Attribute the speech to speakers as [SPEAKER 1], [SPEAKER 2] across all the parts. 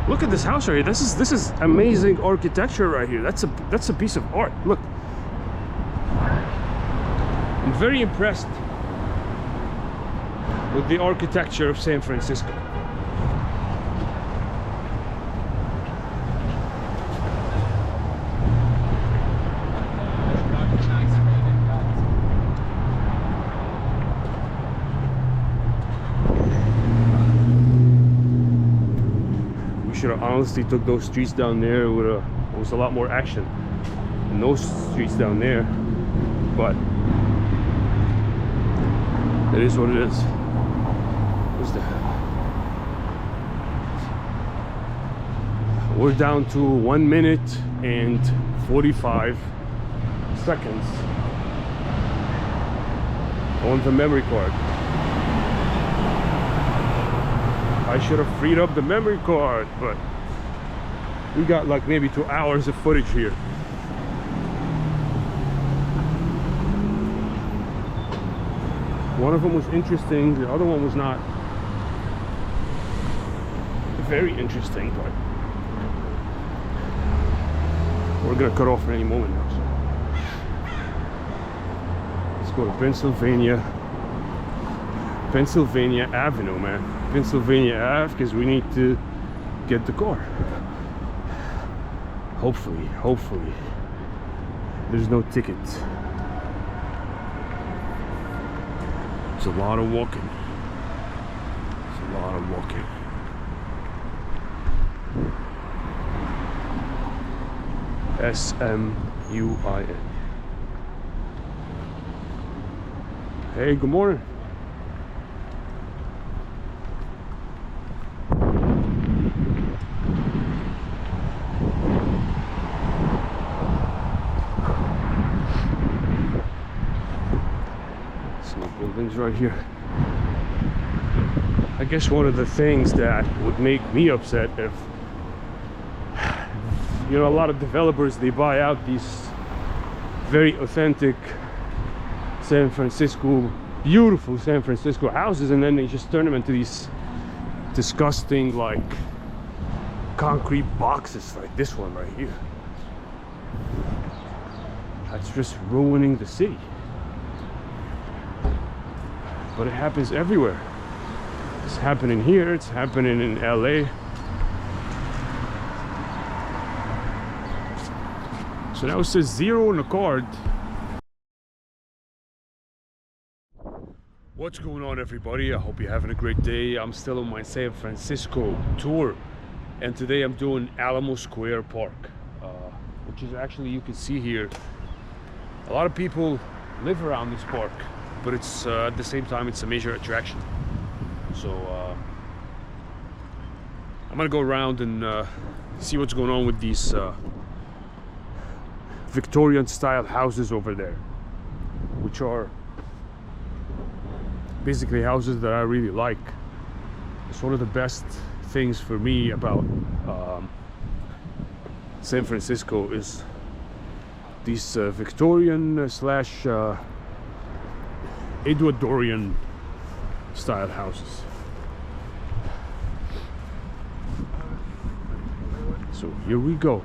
[SPEAKER 1] Look at this house right here. This is amazing architecture right here. That's a piece of art. Look. I'm very impressed with the architecture of San Francisco. Should have honestly took those streets down there. It was a lot more action in those streets down there, but it is what it is. What's that? We're down to 1 minute and 45 seconds on the memory card. I should have freed up the memory card, but we got like maybe 2 hours of footage here. One of them was interesting, the other one was not very interesting, but we're gonna cut off at any moment now. So let's go to Pennsylvania Avenue, man. Pennsylvania Ave, because we need to get the car. Hopefully there's no ticket. It's a lot of walking. S-M-U-I-N. Hey, good morning. Buildings right here. I guess one of the things that would make me upset if, you know, a lot of developers, they buy out these very authentic San Francisco, beautiful San Francisco houses, and then they just turn them into these disgusting like concrete boxes like this one right here. That's just ruining the city. But it happens everywhere. It's happening here, it's happening in LA. So now it says 0 on the card. What's going on, everybody? I hope you're having a great day. I'm still on my San Francisco tour, and today I'm doing Alamo Square Park, which is actually, you can see here, a lot of people live around this park, but it's at the same time it's a major attraction. So I'm gonna go around and see what's going on with these Victorian style houses over there, which are basically houses that I really like. It's one of the best things for me about San Francisco is these Victorian slash Edwardian style houses. So here we go.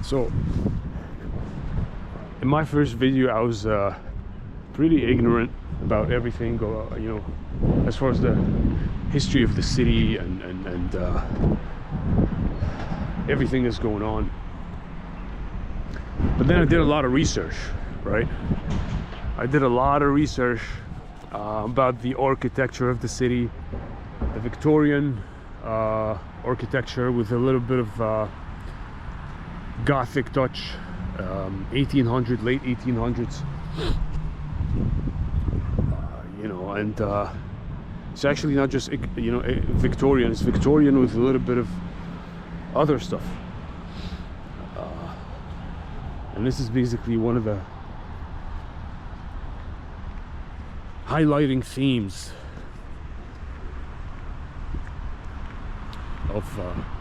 [SPEAKER 1] So in my first video I was pretty ignorant about everything, you know, as far as the history of the city and everything that's going on. But then I did a lot of research, right? I did a lot of research about the architecture of the city, the Victorian architecture with a little bit of Gothic touch, 1800, late 1800s, you know, and it's actually not just, you know, Victorian, it's Victorian with a little bit of other stuff. And this is basically one of the highlighting themes of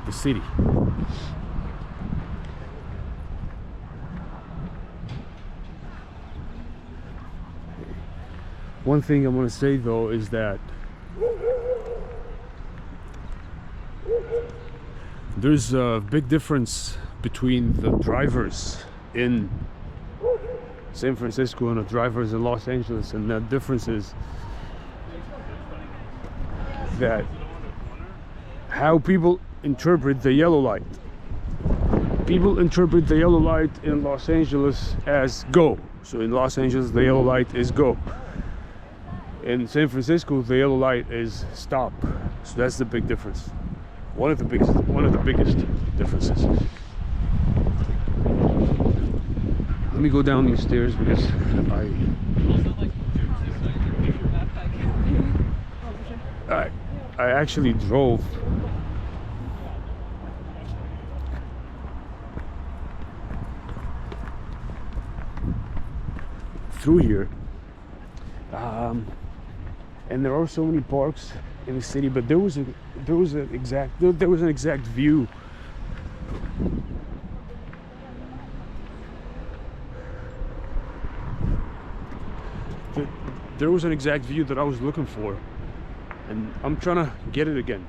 [SPEAKER 1] the city. One thing I want to say though is that There's a big difference between the drivers in San Francisco and the drivers in Los Angeles, and that difference is that how people interpret the yellow light. People interpret the yellow light in Los Angeles as go. So in Los Angeles, the yellow light is go. In San Francisco, the yellow light is stop. So that's the big difference. One of the biggest differences. Let me go down these stairs because I actually drove through here, and there are so many parks in the city, but there was an exact view. There was an exact view that I was looking for, and I'm trying to get it again.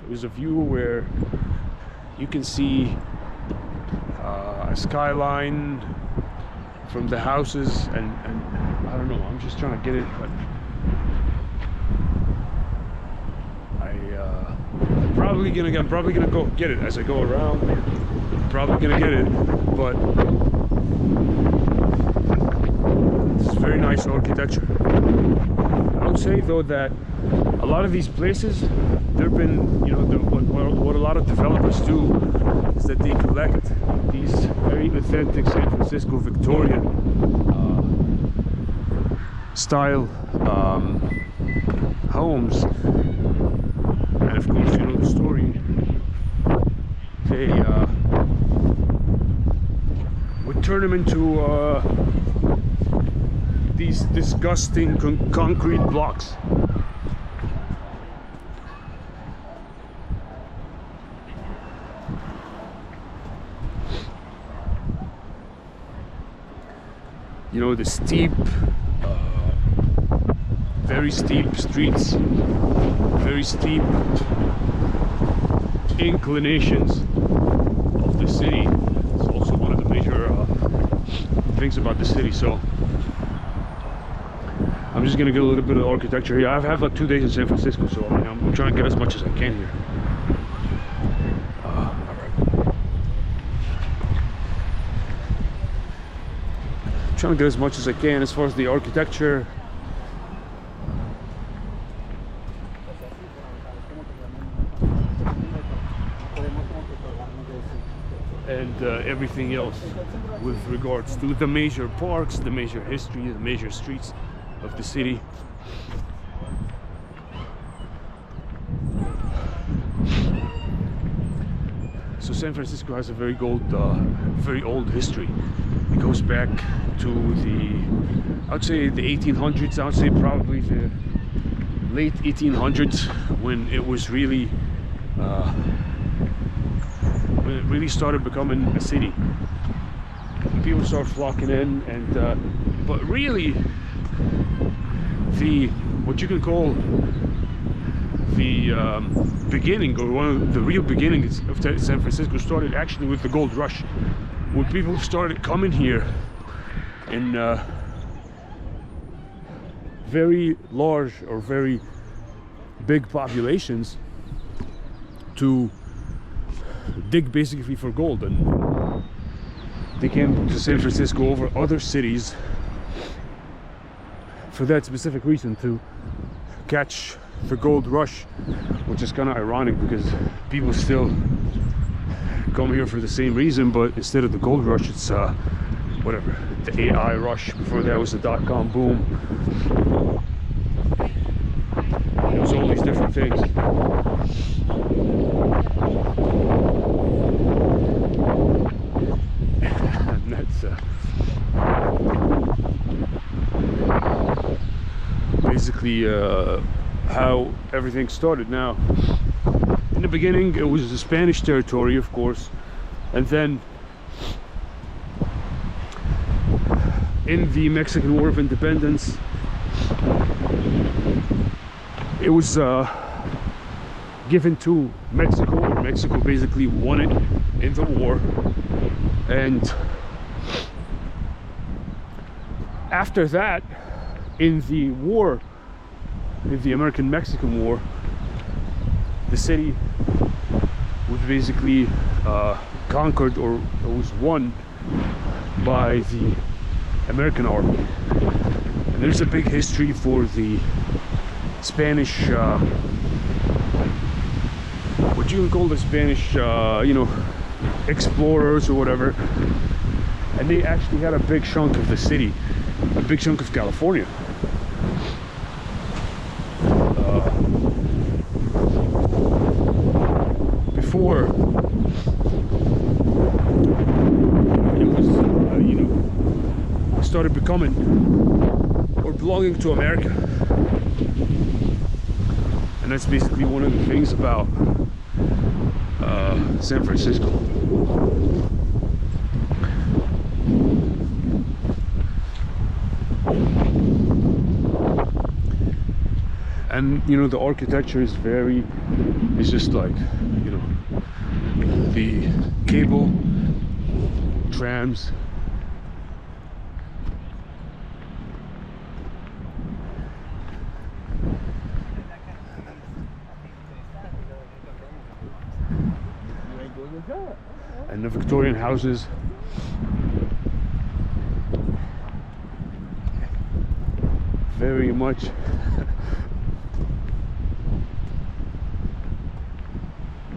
[SPEAKER 1] It was a view where you can see a skyline from the houses, and I don't know, I'm just trying to get it, but I'm probably gonna go get it as I go around. I'm probably gonna get it, but it's very nice architecture. I would say though that a lot of these places, there've been, what a lot of developers do is that they collect these very authentic San Francisco Victorian style homes, and of course, you know the story. They would turn them into these disgusting concrete blocks. You know, the steep, very steep streets, very steep inclinations of the city. It's also one of the major things about the city. So I'm just gonna get a little bit of architecture here. I've had like 2 days in San Francisco, so I'm trying to get as much as I can here. Trying to get as much as I can as far as the architecture. And everything else with regards to the major parks, the major history, the major streets of the city. So San Francisco has a very old history. It goes back to I would say the 1800s. I would say probably the late 1800s, when it was really started becoming a city. And people started flocking in, and but really, what you can call the beginning, or one of the real beginnings of San Francisco, started actually with the gold rush, when people started coming here in very large or very big populations to dig basically for gold. And they came to San Francisco over other cities for that specific reason, to catch the gold rush, which is kind of ironic because people still come here for the same reason, but instead of the gold rush, it's whatever, the AI rush. Before that was the dot-com boom. It was all these different things. And that's basically how everything started. Now, in the beginning, it was the Spanish territory, of course, and then in the Mexican War of Independence, it was given to Mexico. Mexico basically won it in the war, and after that, in the war, in the American-Mexican War, the city was basically conquered, or was won by the American army. And there's a big history for the Spanish, what you can call the Spanish, you know, explorers or whatever. And they actually had a big chunk of the city, a big chunk of California. Before it was, you know, started becoming or belonging to America. And that's basically one of the things about San Francisco. And you know, the architecture is very, it's just like, you know, the cable trams, and the Victorian houses. Very much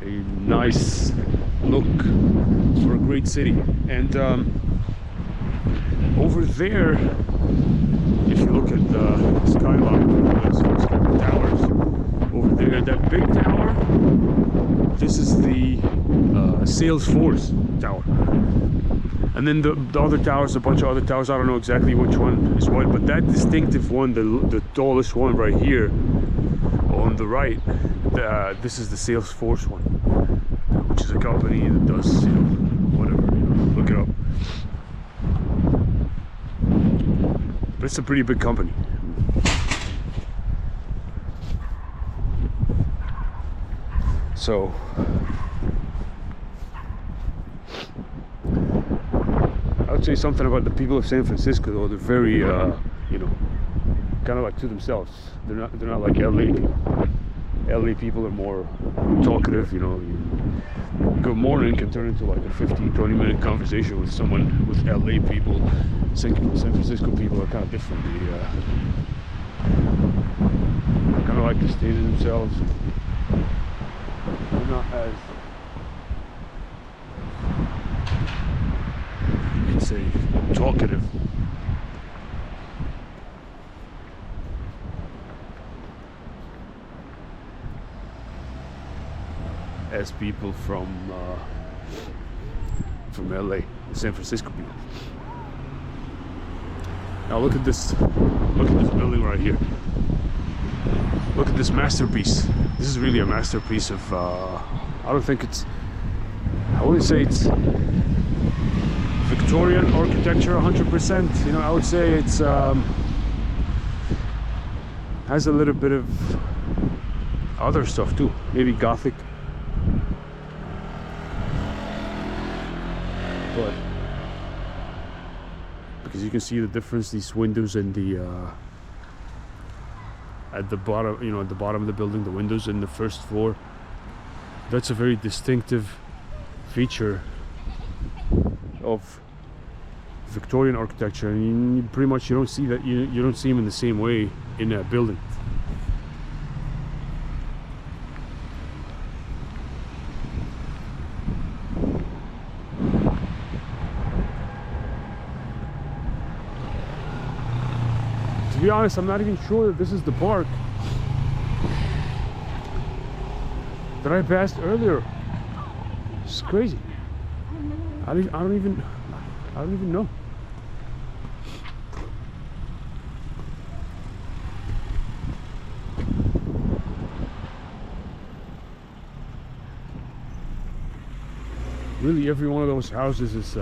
[SPEAKER 1] a nice look for a great city. And over there, if you look at the skyline, the towers over there, that big tower, this is the Salesforce Tower. And then the other towers, a bunch of other towers, I don't know exactly which one is what, but that distinctive one, the tallest one right here on the right, this is the Salesforce one, which is a company that does, you know, whatever, you know, look it up. But it's a pretty big company. So I would say something about the people of San Francisco, though. They're very, you know, kind of like to themselves. They're not like LA people. LA people are more talkative, you know. Good morning can turn into like a 15-20 minute conversation with someone. With LA people, San Francisco people are kind of different. They kind of like to stay to themselves. They're not as, you could say, talkative. As people from LA, San Francisco people. Now look at this building right here. Look at this masterpiece. This is really a masterpiece of, I don't think it's, I wouldn't say it's Victorian architecture 100%. You know, I would say it's has a little bit of other stuff too, maybe Gothic. But because you can see the difference, these windows in the at the bottom, you know, at the bottom of the building, the windows in the first floor, that's a very distinctive feature of Victorian architecture, and you pretty much, you don't see that, you don't see them in the same way in that building. To be honest, I'm not even sure that this is the park that I passed earlier. It's crazy. I don't even know. Really, every one of those houses is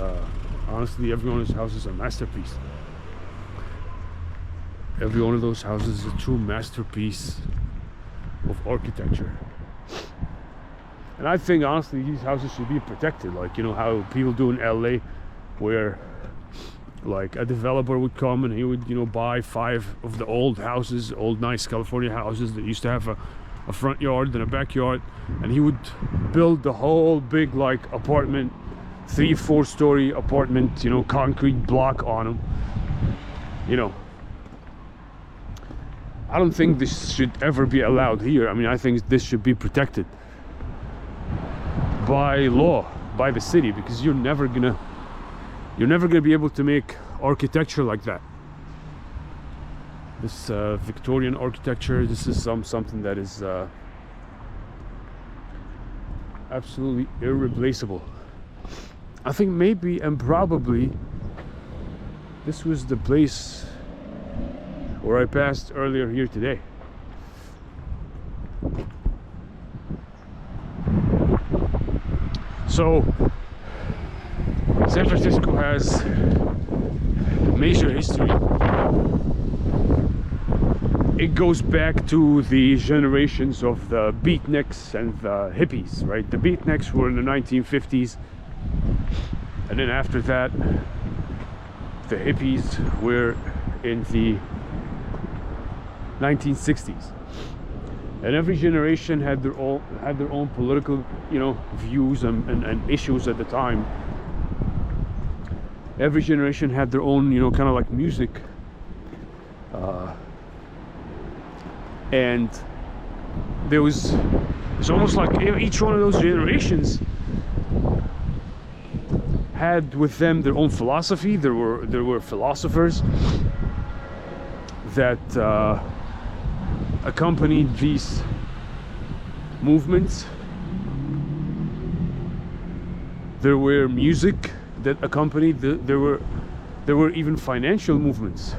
[SPEAKER 1] honestly, every one of those houses is a masterpiece. Every one of those houses is a true masterpiece of architecture. And I think honestly these houses should be protected, like, you know, how people do in LA, where like a developer would come and he would, you know, buy 5 of the old houses, old nice California houses that used to have a front yard and a backyard, and he would build the whole big like apartment, 3-4 story apartment, you know, concrete block on them. You know, I don't think this should ever be allowed here. I mean, I think this should be protected by law, by the city, because you're never gonna be able to make architecture like that. This Victorian architecture, this is something that is absolutely irreplaceable. I think maybe and probably this was the place where I passed earlier here today. So San Francisco has major history. It goes back to the generations of the beatniks and the hippies, right? The beatniks were in the 1950s, and then after that the hippies were in the 1960s. And every generation had their own political, you know, views and issues at the time. Every generation had their own, you know, kind of like music, and it's almost like each one of those generations had with them their own philosophy. There were philosophers that accompanied these movements. There were music that accompanied there were even financial movements,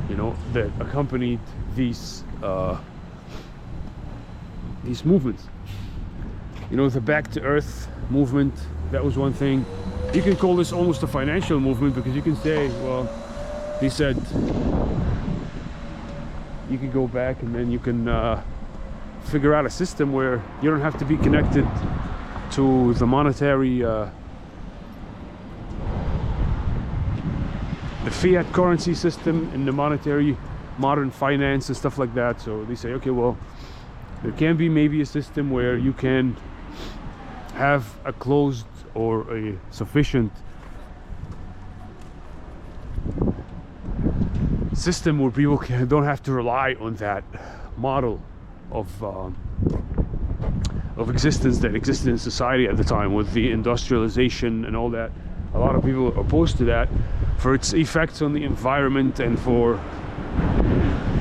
[SPEAKER 1] you know, that accompanied these movements. You know, the Back to Earth movement, that was one thing. You can call this almost a financial movement, because you can say, well, they said you can go back and then you can figure out a system where you don't have to be connected to the monetary the fiat currency system in the monetary modern finance and stuff like that. So they say, okay, well, there can be maybe a system where you can have a closed or a sufficient system where people don't have to rely on that model of existence that existed in society at the time, with the industrialization and all that. A lot of people are opposed to that for its effects on the environment and for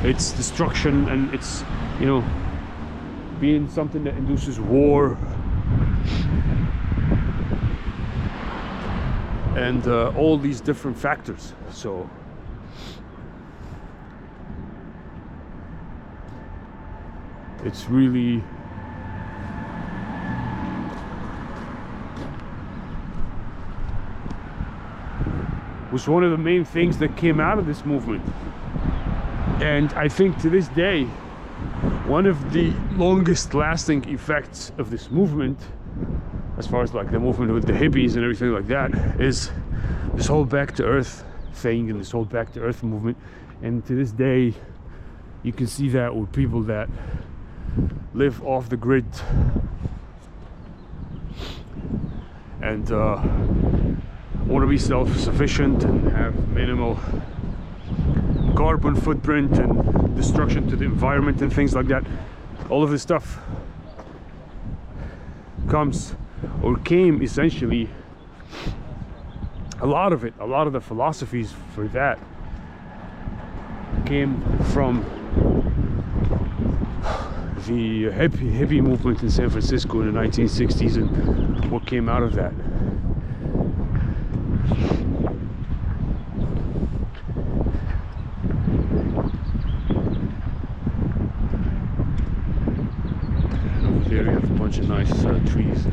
[SPEAKER 1] its destruction, and it's, you know, being something that induces war and all these different factors. So it's really was one of the main things that came out of this movement. And I think to this day, one of the longest lasting effects of this movement, as far as like the movement with the hippies and everything like that, is this whole Back to Earth thing and this whole Back to Earth movement. And to this day, you can see that with people that live off the grid and want to be self-sufficient and have minimal carbon footprint and destruction to the environment and things like that. All of this stuff comes or came essentially, a lot of the philosophies for that came from the hippie movement in San Francisco in the 1960s and what came out of that. Over there we have a bunch of nice trees.